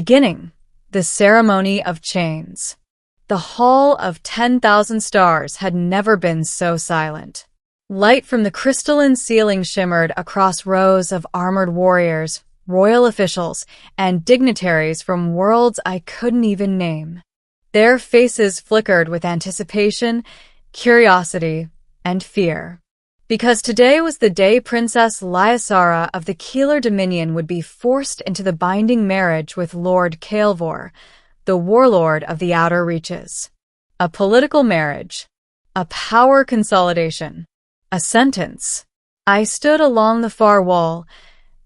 Beginning, the ceremony of chains. The Hall of 10,000 Stars had never been so silent. Light from the crystalline ceiling shimmered across rows of armored warriors, royal officials, and dignitaries from worlds I couldn't even name. Their faces flickered with anticipation, curiosity, and fear. Because today was the day Princess Lyasara of the Kaela Dominion would be forced into the binding marriage with Lord Kaelvor, the warlord of the Outer Reaches. A political marriage. A power consolidation. A sentence. I stood along the far wall,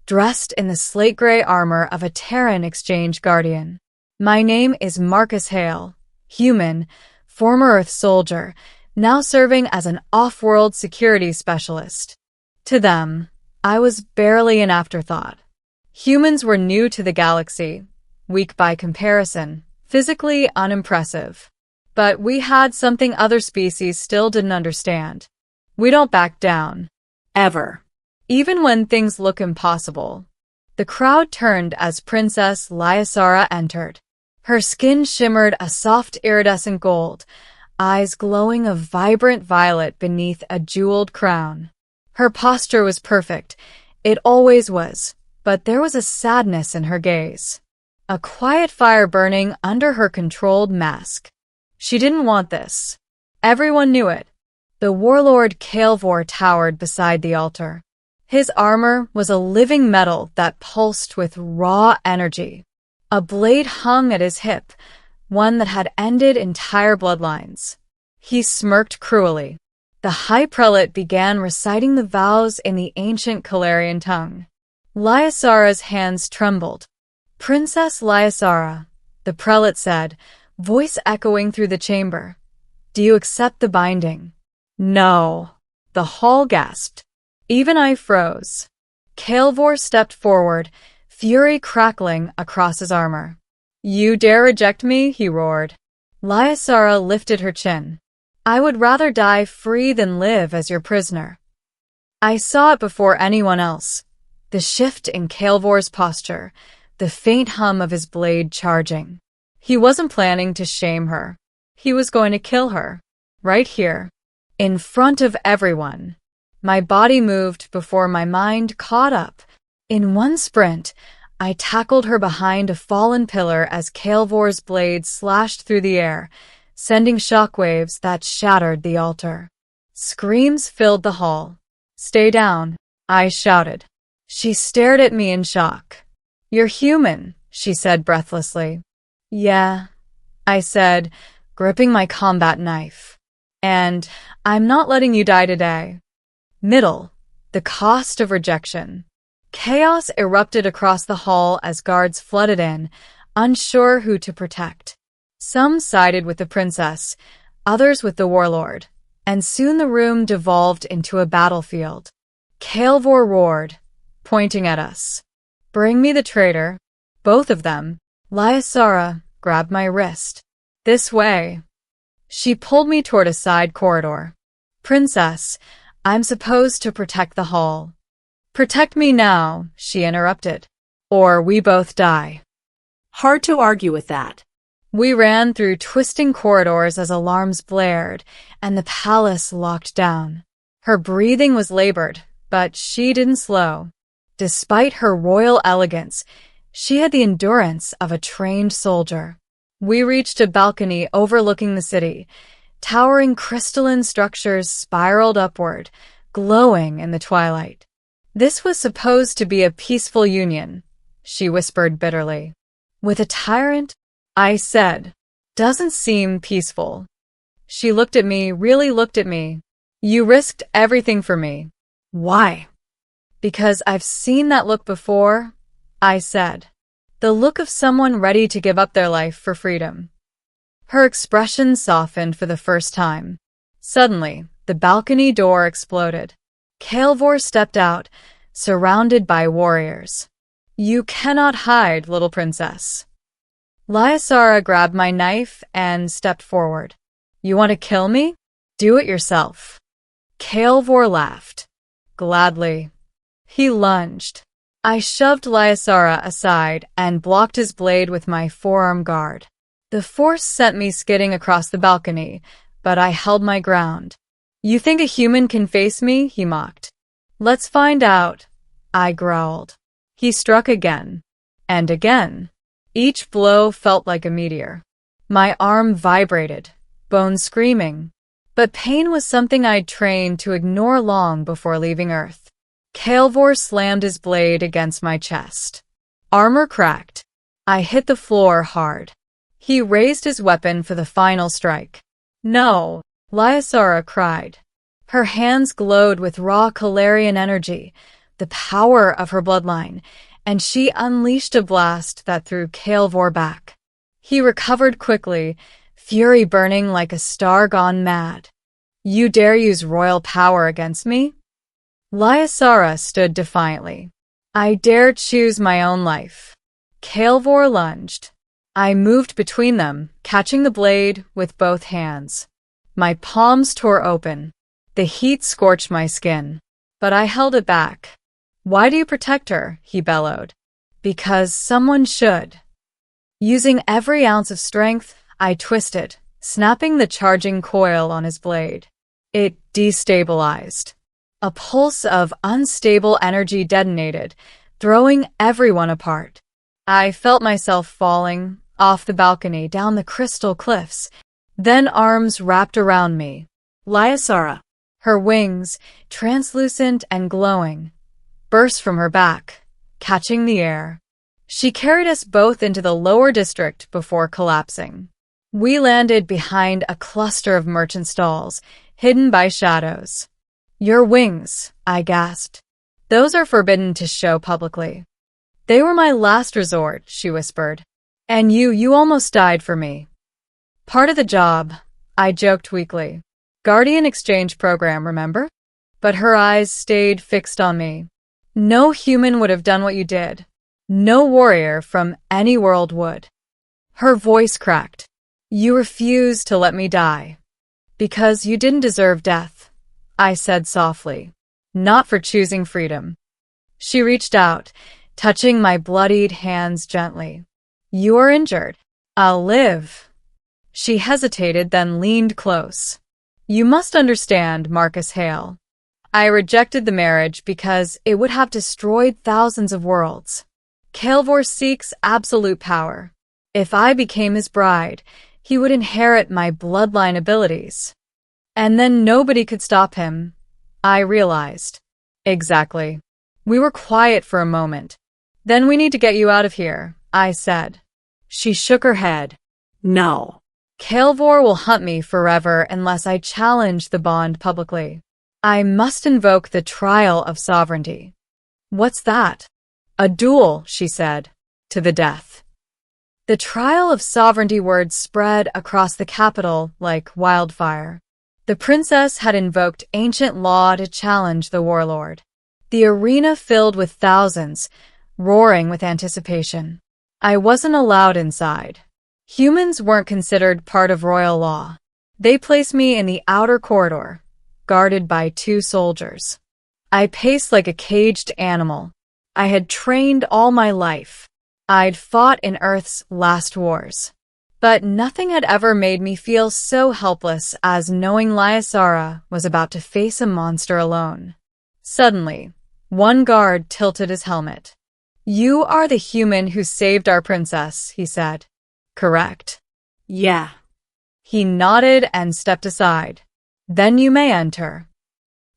dressed in the slate-gray armor of a Terran exchange guardian. My name is Marcus Hale, human, former Earth soldier, now serving as an off-world security specialist. To them, I was barely an afterthought. Humans were new to the galaxy, weak by comparison, physically unimpressive. But we had something other species still didn't understand. We don't back down. Ever. Even when things look impossible. The crowd turned as Princess Lyasara entered. Her skin shimmered a soft iridescent gold, eyes glowing a vibrant violet beneath a jeweled crown. Her posture was perfect. It always was, but there was a sadness in her gaze. A quiet fire burning under her controlled mask. She didn't want this. Everyone knew it. The warlord Kaelvor towered beside the altar. His armor was a living metal that pulsed with raw energy. A blade hung at his hip, one that had ended entire bloodlines. He smirked cruelly. The High Prelate began reciting the vows in the ancient Kalarian tongue. Lyasara's hands trembled. Princess Lyasara, the prelate said, voice echoing through the chamber. Do you accept the binding? No. The hall gasped. Even I froze. Kaelvor stepped forward, fury crackling across his armor. You dare reject me? He roared. Lyasara lifted her chin. I would rather die free than live as your prisoner. I saw it before anyone else. The shift in Kaelvor's posture, the faint hum of his blade charging. He wasn't planning to shame her. He was going to kill her. Right here. In front of everyone. My body moved before my mind caught up. In one sprint, I tackled her behind a fallen pillar as Kaelvor's blade slashed through the air, sending shockwaves that shattered the altar. Screams filled the hall. Stay down, I shouted. She stared at me in shock. You're human, she said breathlessly. Yeah, I said, gripping my combat knife. And I'm not letting you die today. Middle, the cost of rejection. Chaos erupted across the hall as guards flooded in, unsure who to protect. Some sided with the princess, others with the warlord, and soon the room devolved into a battlefield. Kaelvor roared, pointing at us. Bring me the traitor. Both of them. Lyasara grabbed my wrist. This way. She pulled me toward a side corridor. Princess, I'm supposed to protect the hall. Protect me now, she interrupted. Or we both die. Hard to argue with that. We ran through twisting corridors as alarms blared, and the palace locked down. Her breathing was labored, but she didn't slow. Despite her royal elegance, she had the endurance of a trained soldier. We reached a balcony overlooking the city. Towering crystalline structures spiraled upward, glowing in the twilight. This was supposed to be a peaceful union, she whispered bitterly. With a tyrant? I said. Doesn't seem peaceful. She looked at me, really looked at me. You risked everything for me. Why? Because I've seen that look before, I said. The look of someone ready to give up their life for freedom. Her expression softened for the first time. Suddenly, the balcony door exploded. Kaelvor stepped out, surrounded by warriors. You cannot hide, little princess. Lyasara grabbed my knife and stepped forward. You want to kill me? Do it yourself. Kaelvor laughed. Gladly. He lunged. I shoved Lyasara aside and blocked his blade with my forearm guard. The force sent me skidding across the balcony, but I held my ground. You think a human can face me? He mocked. Let's find out, I growled. He struck again. And again. Each blow felt like a meteor. My arm vibrated, bones screaming. But pain was something I'd trained to ignore long before leaving Earth. Kaelvor slammed his blade against my chest. Armor cracked. I hit the floor hard. He raised his weapon for the final strike. No, Lyasara cried. Her hands glowed with raw Kaelarian energy, the power of her bloodline, and she unleashed a blast that threw Kaelvor back. He recovered quickly, fury burning like a star gone mad. You dare use royal power against me? Lyasara stood defiantly. I dare choose my own life. Kaelvor lunged. I moved between them, catching the blade with both hands. My palms tore open. The heat scorched my skin. But I held it back. Why do you protect her? He bellowed. Because someone should. Using every ounce of strength, I twisted, snapping the charging coil on his blade. It destabilized. A pulse of unstable energy detonated, throwing everyone apart. I felt myself falling off the balcony down the crystal cliffs. Then arms wrapped around me. Lyasara. Her wings, translucent and glowing, burst from her back, catching the air. She carried us both into the lower district before collapsing. We landed behind a cluster of merchant stalls, hidden by shadows. Your wings, I gasped. Those are forbidden to show publicly. They were my last resort, she whispered. And you almost died for me. Part of the job, I joked weakly. Guardian exchange program, remember? But her eyes stayed fixed on me. No human would have done what you did. No warrior from any world would. Her voice cracked. You refused to let me die. Because you didn't deserve death, I said softly. Not for choosing freedom. She reached out, touching my bloodied hands gently. You are injured. I'll live. She hesitated, then leaned close. You must understand, Marcus Hale. I rejected the marriage because it would have destroyed thousands of worlds. Kaelvor seeks absolute power. If I became his bride, he would inherit my bloodline abilities. And then nobody could stop him, I realized. Exactly. We were quiet for a moment. Then we need to get you out of here, I said. She shook her head. No. Kaelvor will hunt me forever unless I challenge the bond publicly. I must invoke the trial of sovereignty. What's that? A duel, she said. To the death. The trial of sovereignty words spread across the capital like wildfire. The princess had invoked ancient law to challenge the warlord. The arena filled with thousands, roaring with anticipation. I wasn't allowed inside. Humans weren't considered part of royal law. They placed me in the outer corridor, guarded by 2 soldiers. I paced like a caged animal. I had trained all my life. I'd fought in Earth's last wars. But nothing had ever made me feel so helpless as knowing Lyasara was about to face a monster alone. Suddenly, one guard tilted his helmet. You are the human who saved our princess, he said. Correct? Yeah. He nodded and stepped aside. Then you may enter.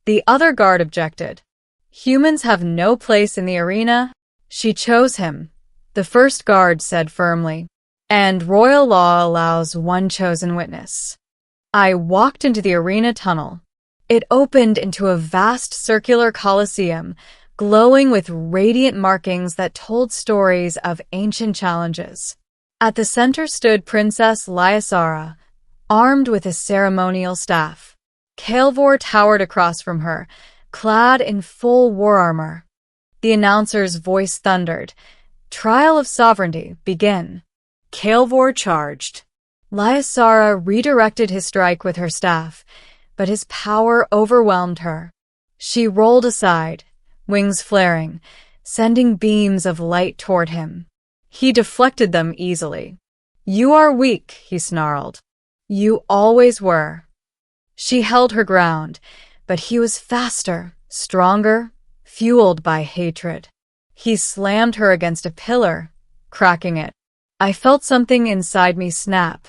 The other guard objected. Humans have no place in the arena. She chose him, the first guard said firmly. And royal law allows one chosen witness. I walked into the arena tunnel. It opened into a vast circular coliseum, glowing with radiant markings that told stories of ancient challenges. At the center stood Princess Lyasara, armed with a ceremonial staff. Kaelvor towered across from her, clad in full war armor. The announcer's voice thundered. Trial of sovereignty, begin. Kaelvor charged. Lyasara redirected his strike with her staff, but his power overwhelmed her. She rolled aside, wings flaring, sending beams of light toward him. He deflected them easily. "You are weak," he snarled. "You always were." She held her ground, but he was faster, stronger, fueled by hatred. He slammed her against a pillar, cracking it. I felt something inside me snap.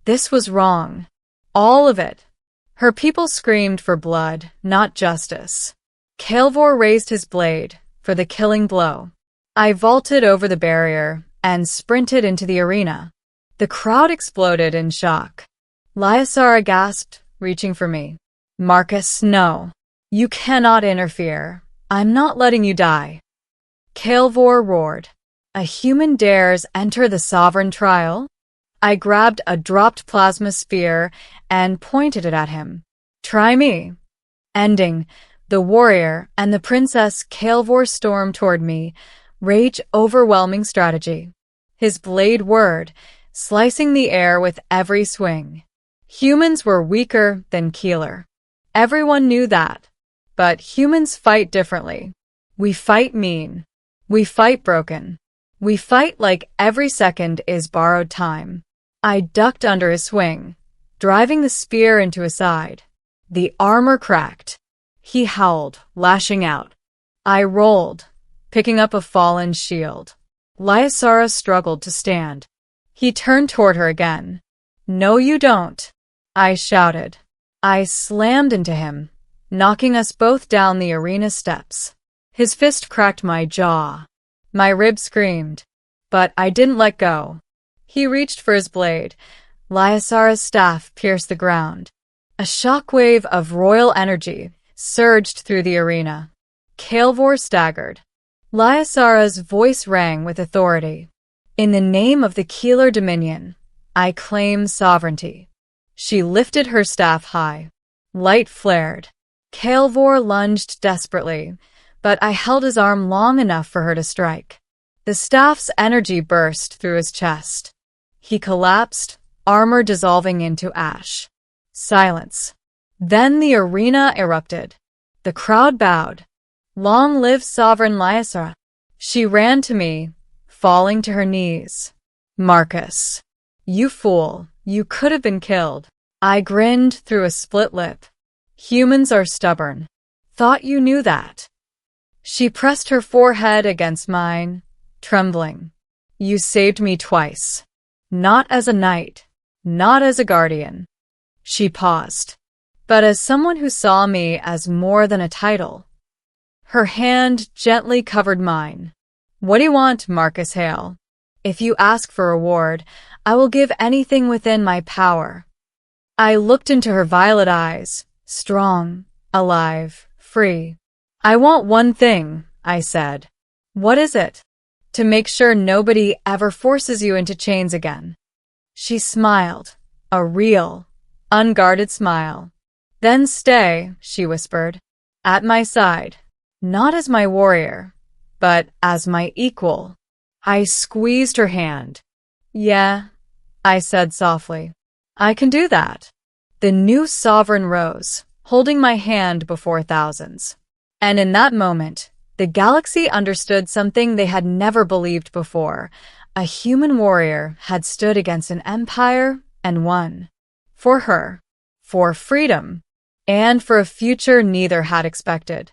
This was wrong. All of it. Her people screamed for blood, not justice. Kaelvor raised his blade for the killing blow. I vaulted over the barrier and sprinted into the arena. The crowd exploded in shock. Lyasara gasped, reaching for me. "Marcus, no. You cannot interfere. I'm not letting you die." Kaelvor roared. "A human dares enter the sovereign trial?" I grabbed a dropped plasma sphere and pointed it at him. "Try me." Ending, the warrior and the Princess Kaelvor stormed toward me, rage overwhelming strategy. His blade whirred, slicing the air with every swing. Humans were weaker than Kaela. Everyone knew that. But humans fight differently. We fight mean. We fight broken. We fight like every second is borrowed time. I ducked under his swing, driving the spear into his side. The armor cracked. He howled, lashing out. I rolled, picking up a fallen shield. Lyasara struggled to stand. He turned toward her again. "No, you don't," I shouted. I slammed into him, knocking us both down the arena steps. His fist cracked my jaw. My ribs screamed, but I didn't let go. He reached for his blade. Lyasara's staff pierced the ground. A shockwave of royal energy surged through the arena. Kaelvor staggered. Lyasara's voice rang with authority. "In the name of the Kaela Dominion, I claim sovereignty." She lifted her staff high. Light flared. Kaelvor lunged desperately, but I held his arm long enough for her to strike. The staff's energy burst through his chest. He collapsed, armor dissolving into ash. Silence. Then the arena erupted. The crowd bowed. "Long live Sovereign Lyasara." She ran to me, falling to her knees. "Marcus, you fool, you could have been killed." I grinned through a split lip. "Humans are stubborn. Thought you knew that." She pressed her forehead against mine, trembling. "You saved me twice. Not as a knight, not as a guardian." She paused. "But as someone who saw me as more than a title." Her hand gently covered mine. "What do you want, Marcus Hale? If you ask for reward, I will give anything within my power." I looked into her violet eyes, strong, alive, free. "I want one thing," I said. "What is it?" "To make sure nobody ever forces you into chains again." She smiled, a real, unguarded smile. "Then stay," she whispered, "at my side, not as my warrior, but as my equal." I squeezed her hand. "Yeah," I said softly. "I can do that." The new sovereign rose, holding my hand before thousands. And in that moment, the galaxy understood something they had never believed before. A human warrior had stood against an empire and won. For her, for freedom, and for a future neither had expected.